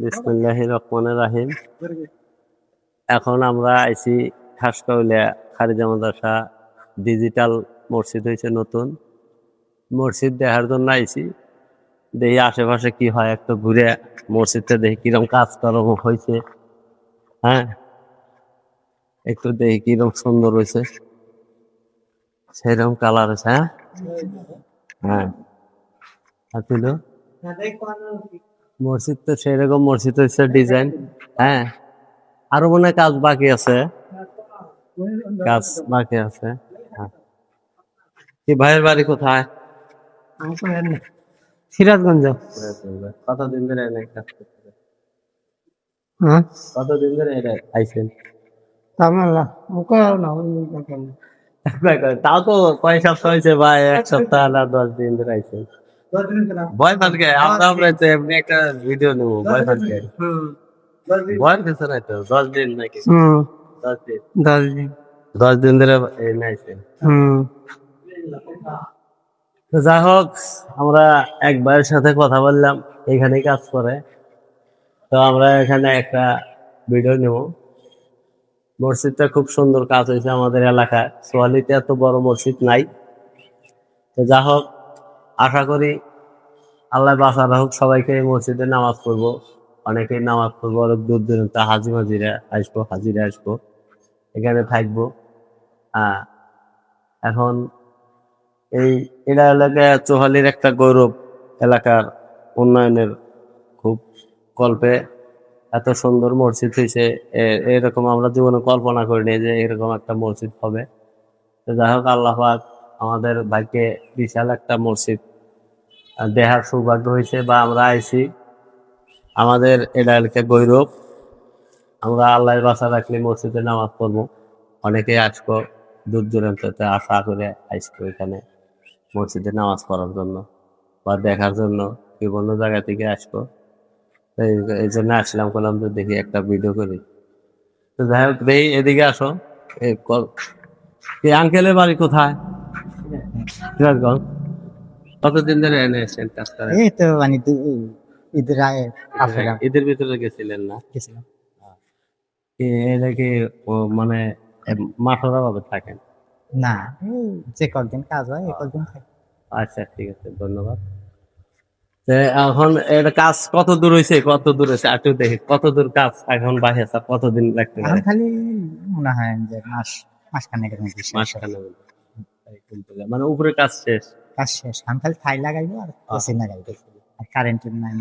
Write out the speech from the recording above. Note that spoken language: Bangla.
বিসমিল্লাহির রহমানির রহিম। এখন আমরা আইছি খাসকাউলিয়া খারিজা মাদ্রাসা ডিজিটাল মসজিদ হয়েছে নতুন মসজিদ দেখার জন্য আইছি। দেখি আশেপাশে কি হয়, একটু ঘুরে মসজিদটা দেখি কিরকম কাজকর্ম হয়েছে। হ্যাঁ, একটু দেখি কিরকম সুন্দর হয়েছে, সেরকম কালার হয়েছে। হ্যাঁ হ্যাঁ আসলে মসজিদ তো সেরকম মসজিদ হয়েছে ডিজাইন। হ্যাঁ, আরো মনে হয় কাজ বাকি আছে, কাজ বাকি আছে। হ্যাঁ, কি ভাইয়ের বাড়ি কোথায়? সিরাজগঞ্জ। কতদিন ধরে এনে কাজ করতে? হ্যাঁ, কতদিন ধরে এটা আইছেন? তামাল্লা ওকে না তাও তো কয় সপ্তাহ হয়েছে ভাই, এক সপ্তাহ না 10 দিন ধরে আইছেন? ভয় পানকে আমরা তো এমনি একটা ভিডিও নেবো, ভয় পানকে ভয় কিছু নাই তো। 10 দিন নাকি? 10 দিন। 10 দিন। 10 দিন ধরে এনে আইছেন। তো যাই হোক, আমরা এক ভাইয়ের সাথে কথা বললাম, এখানেই কাজ করে। তো আমরা এখানে একটা ভিডিও নেব। মসজিদটা খুব সুন্দর কাজ হয়েছে আমাদের এলাকায়। সোয়ালিতে এত বড় মসজিদ নাই। তো যা হোক, আশা করি আল্লাহ বাঁচা রাখুক, সবাইকে এই মসজিদে নামাজ পড়বো। অনেকেই নামাজ পড়বো, অনেক দূর দূরান্ত হাজিরা আসবো, এখানে থাকবো। হ্যাঁ, এখন এই এলাকা চোহালির একটা গৌরব, এলাকার উন্নয়নের খুব কল্পে এত সুন্দর মসজিদ হয়েছে। এরকম আমরা জীবনে কল্পনা করিনি যে এরকম একটা মসজিদ হবে। তো যাই হোক, আল্লাহ পাক আমাদের ভাগ্যে বিশাল একটা মসজিদ দেখার সৌভাগ্য হয়েছে, বা আমরা আইছি। আমাদের এলাকা গৌরব, আমরা আল্লাহর বাসা রাখলে মসজিদে নামাজ পড়বো। অনেকেই আসবো দূর দূরান্ততে, আশা করে আসবো এখানে মসজিদে নামাজ পড়ার জন্য বা দেখার জন্য। বিভিন্ন জায়গা থেকে আসবো, এই জন্য আসলাম, করলাম তো দেখি একটা ভিডিও করি। তো যাই হোক, দেখি এদিকে আসো। এই আঙ্কেলের বাড়ি কোথায়? সিরাজগঞ্জ। কতদিন ধরে এনে এসেছেন কাজ করেন? এই তো মানে ঈদের আগে ঈদের ভিতরে গেছিলেন না? গেছিলাম। এটা কি মানে মাঠরা ভাবে থাকেন? না, এই যে কদিন কাজ হয় এই কদিন থাকে। আচ্ছা, ঠিক আছে, ধন্যবাদ। এখন এটা কাজ কত দূর হয়েছে, একটু দেখি কত দূর কাজ এখন বাকি আছে, কতদিন লাগতে এখন পারে? খালি মনে হয় যে মাসখানেকের মধ্যে শেষ হবে। মাসখানেক মানে উপরে কাজ শেষ? কাজ শেষ। এখন খালি ফাইল লাগাইবো আর এসি লাগাইবো আর কারেন্টের নাই।